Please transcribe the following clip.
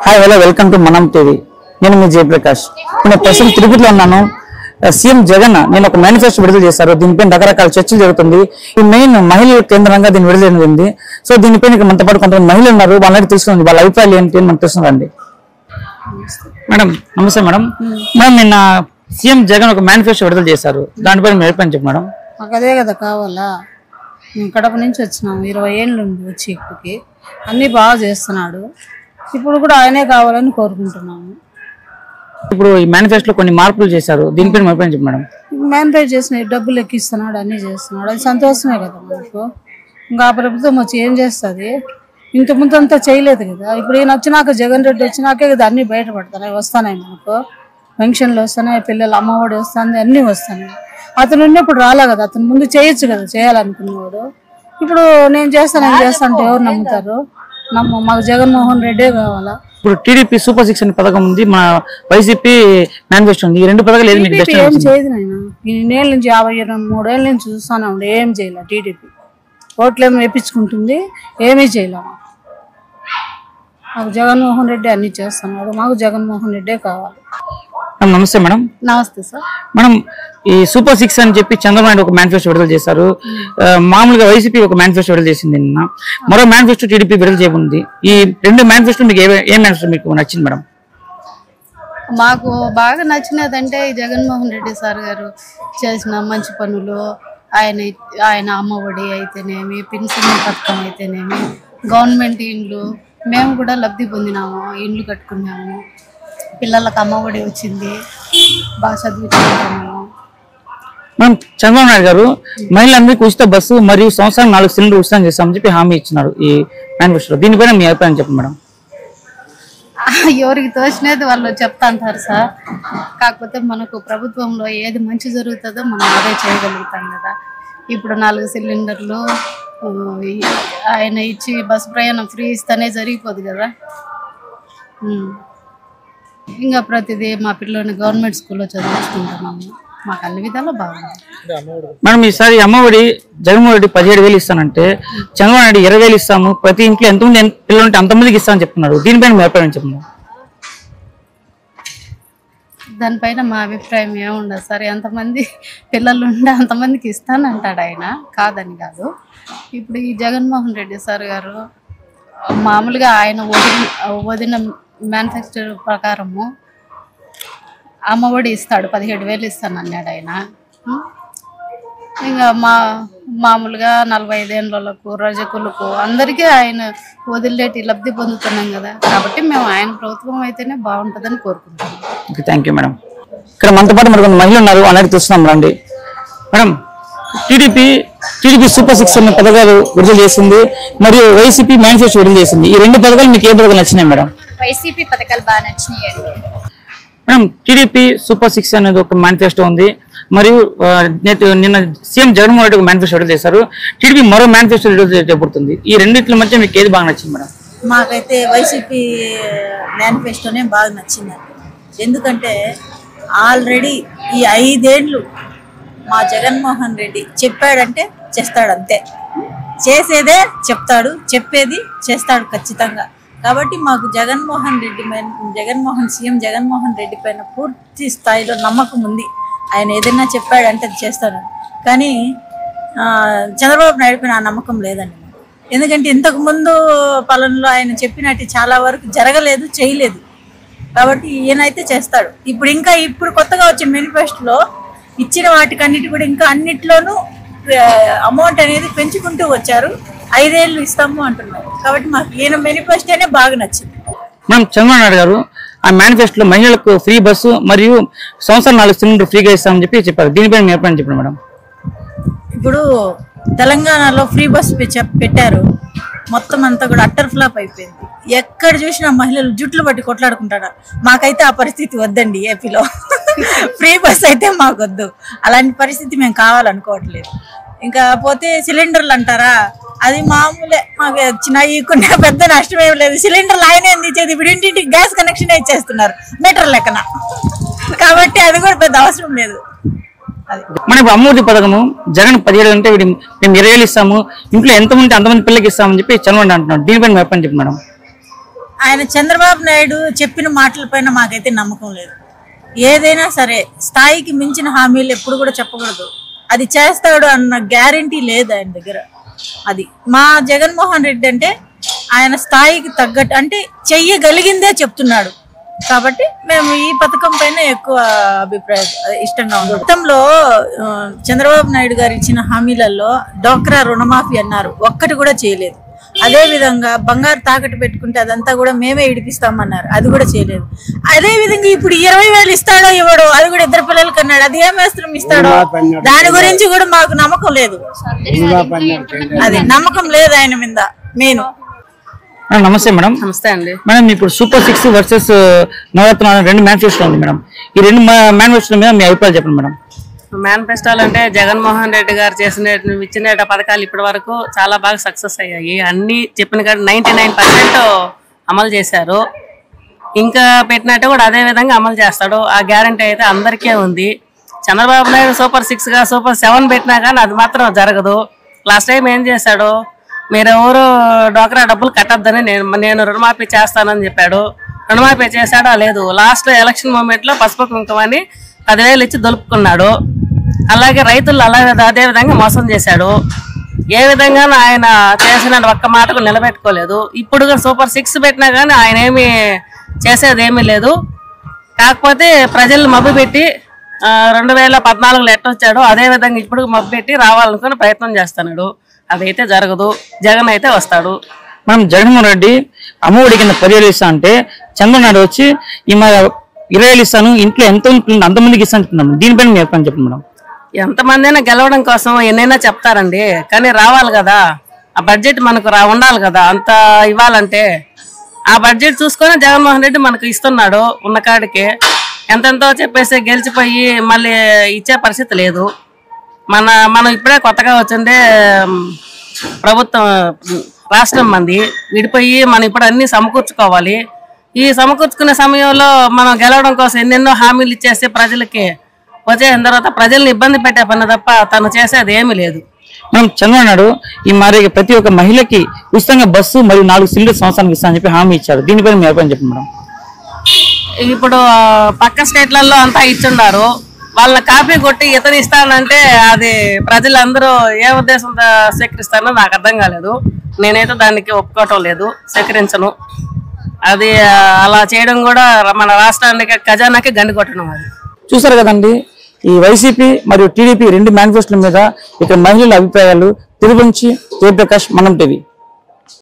Hi hello welcome to మనం TV. నేను మీ జయప్రకాష్. నేను ప్రస్తుతం తిరుపతిలో ఉన్నాను. సీఎం జగన్ నేను ఒక మేనిఫెస్టో విడుదల చేశారు. దీనిపైన రకరకాల చర్చలు జరుగుతుంది. ఈ మెయిన్ మహిళల కేంద్రంగా దీన్ని విడుదల జరిగింది. సో దీనిపైన మనతో పాటు కొంతమంది మహిళలు ఉన్నారు. వాళ్ళని తెలుస్తుంది వాళ్ళ అభిప్రాయాలు ఏంటి అని మనకు తెలుస్తుందండి. మేడం నమస్తే మేడం. మేడం నిన్న సీఎం జగన్ ఒక మేనిఫెస్టో విడుదల చేశారు. దానిపైన మీ అభిప్రాయం చెప్పు మేడం. మాకు అదే కదా కావాలా. మేము కడప నుంచి వచ్చినాము, 20 ఏళ్ళు ఉంది వచ్చి ఇప్పటికి. అన్నీ బాగా చేస్తున్నాడు. ఇప్పుడు కూడా ఆయనే కావాలని కోరుకుంటున్నాము. ఇప్పుడు ఈ మేనిఫెస్టోలో కొన్ని మార్పులు చేశారు. దీనిపైన మీ అభిప్రాయం చెప్పు మేడం. మేనిఫెస్ట్ చేసిన డబ్బులు ఎక్కిస్తున్నాడు, అన్నీ చేస్తున్నాడు. అది సంతోషమే కదా మనకు. ఇంకా ఆ ప్రభుత్వం వచ్చి ఏం చేస్తుంది? ఇంత ముందు అంతా చేయలేదు కదా. ఇప్పుడు ఈయన వచ్చినాక, జగన్ రెడ్డి వచ్చినాకే కదా అన్నీ బయటపడతాయి, వస్తున్నాయి మనకు. పెన్షన్లు వస్తున్నాయి, పిల్లల అమ్మఒడి వస్తుంది, అన్నీ వస్తున్నాయి. అతను ఉన్నప్పుడు రాలే కదా. అతను ముందు చేయొచ్చు కదా, చేయాలనుకున్నవాడు. ఇప్పుడు నేను చేస్తాను అంటే ఎవరు నమ్ముతారు? మాకు జగన్మోహన్ రెడ్డే కావాలా. ఇప్పుడు టీడీపీ సూపర్ 6 అనే పథకం ఉంది, మన వైసీపీ మేనిఫెస్టో ఉంది. ఈ రెండు పథకాలు ఏది మీకు బెస్ట్? ఏం చేయదు నాయన. ఇన్నేళ్ళ నుంచి 53 ఏళ్ళ నుంచి చూస్తానే ఉండే, ఏం చేయాల టీడీపీ. ఓట్లేమో వేపించుకుంటుంది, ఏమీ చేయలే. మాకు జగన్మోహన్ రెడ్డి అన్ని చేస్తున్నాడు. మాకు జగన్మోహన్ రెడ్డే కావాలి. నమస్తే మేడం. నమస్తే సార్. మేడం ఈ సూపర్ 6 అని చెప్పి చంద్రబాబు నాయుడు ఒక మేనిఫెస్టో విడుదల చేశారు. మామూలుగా వైసీపీ ఒక మేనిఫెస్టో విడుదల చేసింది. నిన్న మరో మేనిఫెస్టో టీడీపీ విడుదల చేయబడింది. ఈ రెండు మేనిఫెస్టో మీకు ఏ మేనిఫెస్టో మీకు నచ్చింది మేడం? మాకు బాగా నచ్చినదంటే జగన్మోహన్ రెడ్డి సార్ గారు చేసిన మంచి పనులు, ఆయన అమ్మఒడి అయితేనేమి, పెన్షన్ పథకం అయితేనేమి, గవర్నమెంట్ ఇండ్లు మేము కూడా లబ్ధి పొందినాము, ఇండ్లు కట్టుకున్నాము, పిల్లలకు అమ్మఒడి వచ్చింది, బాగా చదువుకుంటున్నాము. మనం చంద్రబాబు నాయుడు గారు మహిళలందరికీ ఉచిత బస్సు మరియు సంవత్సరం 4 సిలిండర్ ఉచితం చేస్తామని చెప్పి హామీ ఇచ్చినారు ఈ మేనిఫెస్టో. దీనిపైన మీ అభిప్రాయం చెప్పండి మేడం. ఎవరికి తోచినది వాళ్ళు చెప్తా అంటారు సార్. కాకపోతే మనకు ప్రభుత్వంలో ఏది మంచి జరుగుతుందో మనం అదే చేయగలుగుతాం కదా. ఇప్పుడు 4 సిలిండర్లు ఆయన ఇచ్చి బస్సు ప్రయాణం ఫ్రీ ఇస్తేనే జరిగిపోదు కదా. ఇంకా ప్రతిదీ మా పిల్లల్ని గవర్నమెంట్ స్కూల్లో చదివించుకుంటున్నాము. మాకు అన్ని విధాలు బాగుంది. మేడం ఈసారి అమ్మఒడి జగన్మోహన్ రెడ్డి 17,000 ఇస్తానంటే చంద్రబాబు నాయుడు 20,000 ఇస్తాము, ప్రతి ఇంట్లో ఎంతమంది పిల్లలు ఉంటే అంతమందికి ఇస్తామని చెప్తున్నారు. దీనిపైన మీ అభిప్రాయం చెప్పండి. దానిపైన మా అభిప్రాయం ఏముండదు సార్. ఎంతమంది పిల్లలు ఉంటే అంతమందికి ఇస్తానంటాడు ఆయన, కాదని కాదు. ఇప్పుడు ఈ జగన్మోహన్ రెడ్డి సార్ గారు మామూలుగా ఆయన వదిన మేనిఫెస్టో ప్రకారము అమ్మఒడి ఇస్తాడు, 17,000 ఇస్తాను అన్నాడు ఆయన. ఇంకా మామూలుగా 45 ఏళ్ళకు, రజకులకు అందరికీ ఆయన వదిలేటి లబ్ధి పొందుతున్నాం కదా. కాబట్టి మేము ఆయన ప్రభుత్వం అయితేనే బాగుంటుందని కోరుకుంటున్నాం. Thank you madam. ఇక్కడ మనతో పాటు మరి కొంత మహిళలు ఉన్నారు, అలాగే చూస్తున్నాం రండి. మేడం టీడీపీ సూపర్ 6 అనే పథకాలు విడుదల చేసింది, మరియు వైసీపీ మేనిఫెస్టో విడుదల చేసింది. ఈ రెండు పథకాలు మీకు ఏ పథకాలు నచ్చినాయి మేడం? వైసీపీ పథకాలు బాగా నచ్చినాయండి మేడం. టీడీపీ సూపర్ 6 అనేది ఒక మేనిఫెస్టో ఉంది, మరియు నిన్న సీఎం జగన్మోహన్ రెడ్డి ఒక మేనిఫెస్టో విడుదల చేశారు. టీడీపీ మరో మేనిఫెస్టో విడుదల చేయబడుతుంది. ఈ రెండింటి మధ్య మీకు ఏది బాగా నచ్చింది మేడం? మాకైతే వైసీపీ మేనిఫెస్టోనే బాగా నచ్చిందండి. ఎందుకంటే ఆల్రెడీ ఈ 5 ఏళ్ళు మా జగన్మోహన్ రెడ్డి చెప్పాడంటే చేస్తాడు, అంతే. చేసేదే చెప్తాడు, చెప్పేది చేస్తాడు ఖచ్చితంగా. కాబట్టి మాకు సీఎం జగన్మోహన్ రెడ్డి పైన పూర్తి స్థాయిలో నమ్మకం ఉంది. ఆయన ఏదైనా చెప్పాడంటే అది చేస్తాడు. కానీ చంద్రబాబు నాయుడు పైన ఆ నమ్మకం లేదండి. ఎందుకంటే ఇంతకుముందు పాలనలో ఆయన చెప్పినట్టు చాలా వరకు జరగలేదు, చేయలేదు. కాబట్టి ఈయనైతే చేస్తాడు. ఇప్పుడు కొత్తగా వచ్చే మేనిఫెస్టోలో ఇచ్చిన వాటికన్నిటి కూడా ఇంకా అన్నిట్లోనూ అమౌంట్ అనేది పెంచుకుంటూ వచ్చారు. 5 ఏళ్ళు ఇస్తాము అంటున్నారు. కాబట్టి మాకు ఈయన మేనిఫెస్టోనే బాగా నచ్చింది. మనం చంద్రబాబు నాయుడు గారు ఆ మేనిఫెస్టోలో మహిళలకు ఫ్రీ బస్సు మరియు సంవత్సరం 4 సిలిండర్ ఫ్రీగా ఇస్తామని చెప్పారు. దీనిపైన మీ అభిప్రాయం చెప్పండి మేడం. ఇప్పుడు తెలంగాణలో ఫ్రీ బస్సు పెట్టారు. మొత్తం అంతా కూడా అట్టర్ ఫ్లాప్ అయిపోయింది. ఎక్కడ చూసినా మహిళలు జుట్లు పట్టి కొట్లాడుకుంటారు. మాకైతే ఆ పరిస్థితి వద్దండి. ఏపీలో ఫ్రీ బస్ అయితే మాకొద్దు. అలాంటి పరిస్థితి మేము కావాలనుకోవట్లేదు. ఇంకా పోతే సిలిండర్లు అంటారా, అది మామూలే. మాకు చిన్న ఈకునే పెద్ద నష్టం ఏమి లేదు. సిలిండర్లు ఆయనే అందించేది. ఇప్పుడు ఇంటింటికి గ్యాస్ కనెక్షన్ ఇచ్చేస్తున్నారు మీటర్ లెక్కన. కాబట్టి అది కూడా పెద్ద అవసరం లేదు. మన అమ్మఒడి పథకము జగన్ 17 అంటే మేము 20,000 ఇస్తాము, ఇంట్లో ఎంతమంది అంతమంది పిల్లలకి ఇస్తామని చెప్పి చంద్రబాబు అంటున్నాడు. దీనిపైన చెప్పండి మేడం. ఆయన చంద్రబాబు నాయుడు చెప్పిన మాటలపైన మాకైతే నమ్మకం లేదు. ఏదైనా సరే స్థాయికి మించిన హామీలు ఎప్పుడు కూడా చెప్పకూడదు. అది చేస్తాడు అన్న గ్యారంటీ లేదు ఆయన దగ్గర. అది మా జగన్మోహన్ రెడ్డి అంటే ఆయన స్థాయికి తగ్గట్టు అంటే చెయ్యగలిగిందే చెప్తున్నాడు. కాబట్టి మేము ఈ పథకం పైన ఎక్కువ ఇష్టంగా ఉన్నాం. గతంలో చంద్రబాబు నాయుడు గారు ఇచ్చిన హామీలలో డోక్రా రుణమాఫీ అన్నారు, ఒక్కటి కూడా చేయలేదు. అదే విధంగా బంగారు తాకట్టు పెట్టుకుంటే అదంతా కూడా మేమే ఇడిపిస్తామన్నారు, అది కూడా చేయలేదు. అదే విధంగా ఇప్పుడు 20,000 ఇస్తాడో ఇవ్వడో, అది కూడా 2 పిల్లలకి అన్నాడు, అది ఏం వేస్త్రం ఇస్తాడో దాని గురించి కూడా మాకు నమ్మకం లేదు. అది నమ్మకం లేదు ఆయన మీద మెయిన్. నమస్తే మేడం. నమస్తే అండి మేడం. ఇప్పుడు సూపర్ 6 వర్సెస్ నవరత్నాలు 2 మేనిఫెస్టో ఉంది మేడం. ఈ 2 మేనిఫెస్టో మీద మీ అభిప్రాయాలు చెప్పండి మేడం. మేనిఫెస్టోలు అంటే జగన్మోహన్ రెడ్డి గారు ఇచ్చిన పథకాలు ఇప్పటి వరకు చాలా బాగా సక్సెస్ అయ్యాయి. అన్ని చెప్పిన కాదు 99% అమలు చేశారు. ఇంకా పెట్టినట్టు కూడా అదే విధంగా అమలు చేస్తాడు. ఆ గ్యారంటీ అయితే అందరికీ ఉంది. చంద్రబాబు నాయుడు సూపర్ 6 గా సూపర్ 7 పెట్టినా కానీ అది మాత్రం జరగదు. లాస్ట్ టైం ఏం చేశాడు, మీరెవరు డోక్రా డబ్బులు కట్టద్దని నేను రుణమాఫీ చేస్తానని చెప్పాడు. రుణమాఫీ చేశాడా లేదు. లాస్ట్ ఎలక్షన్ మూమెంట్ లో పసుపు కుంకుమని 10,000 ఇచ్చి దొలుపుకున్నాడు. అలాగే రైతులు అదే విధంగా మోసం చేశాడు. ఏ విధంగా ఆయన చేసిన ఒక్క మాటకు నిలబెట్టుకోలేదు. ఇప్పుడు సూపర్ 6 పెట్టినా కానీ ఆయన ఏమి చేసేది ఏమీ లేదు. కాకపోతే ప్రజలు మబ్బు పెట్టి 2014లో ఎట్టొచ్చాడు అదే విధంగా ఇప్పుడు మబ్బు పెట్టి రావాలనుకుని ప్రయత్నం చేస్తున్నాడు. అదైతే జరగదు. జగన్ అయితే వస్తాడు. మనం జగన్మోహన్ రెడ్డి అమ్మఒడి కింద 10,000 ఇస్తా అంటే చంద్రబాబు నాయుడు వచ్చి ఈ 20,000 ఇస్తాను, ఇంట్లో ఎంత అంతమందికి ఇస్తాను. దీనిపైన మీ అభిప్రాయం చెప్పండి మేడం. ఎంతమందైనా గెలవడం కోసం ఎన్నైనా చెప్తారండి, కానీ రావాలి కదా. ఆ బడ్జెట్ మనకు ఉండాలి కదా. అంత ఇవ్వాలంటే ఆ బడ్జెట్ చూసుకొని జగన్మోహన్ రెడ్డి మనకు ఇస్తున్నాడు. ఉన్న కాడికి ఎంతెంతో చెప్పేసి గెలిచిపోయి మళ్ళీ ఇచ్చే పరిస్థితి లేదు. మనం ఇప్పుడే కొత్తగా వచ్చిందే ప్రభుత్వం, రాష్ట్రం మంది విడిపోయి మనం ఇప్పుడు అన్ని సమకూర్చుకోవాలి. ఈ సమకూర్చుకునే సమయంలో మనం గెలవడం కోసం ఎన్నెన్నో హామీలు ఇచ్చేస్తే ప్రజలకి వచ్చేసిన తర్వాత ప్రజల్ని ఇబ్బంది పెట్టే పని తప్ప తను చేసేది ఏమీ లేదు. మనం చంద్రబాబు నాయుడు ఈ ప్రతి ఒక్క మహిళకి ఉచితంగా బస్సు మరియు 4 సిలిండర్ సంవత్సరానికి ఇస్తానని చెప్పి హామీ ఇచ్చారు. దీనిపైన మీ అభిప్రాయం చెప్పండి మేడం. ఇప్పుడు పక్క స్టేట్లలో అంతా ఇచ్చున్నారు. వాళ్ళ కాపీ కొట్టి ఇతను ఇస్తానంటే అది ప్రజలందరూ ఏ ఉద్దేశంతో స్వీకరిస్తారో నాకు అర్థం కాలేదు. నేనైతే దానికి ఒప్పుకోవటం లేదు, స్వీకరించను. అది అలా చేయడం కూడా మన రాష్ట్రానికి ఖజానాకి గండి కొట్టడం. అది చూసారు కదండి, ఈ వైసీపీ మరియు టీడీపీ 2 మేనిఫెస్టోల మీద ఇక్కడ మహిళల అభిప్రాయాలు. తిరుపతి నుంచి జయప్రకాష్, మనం టీవీ.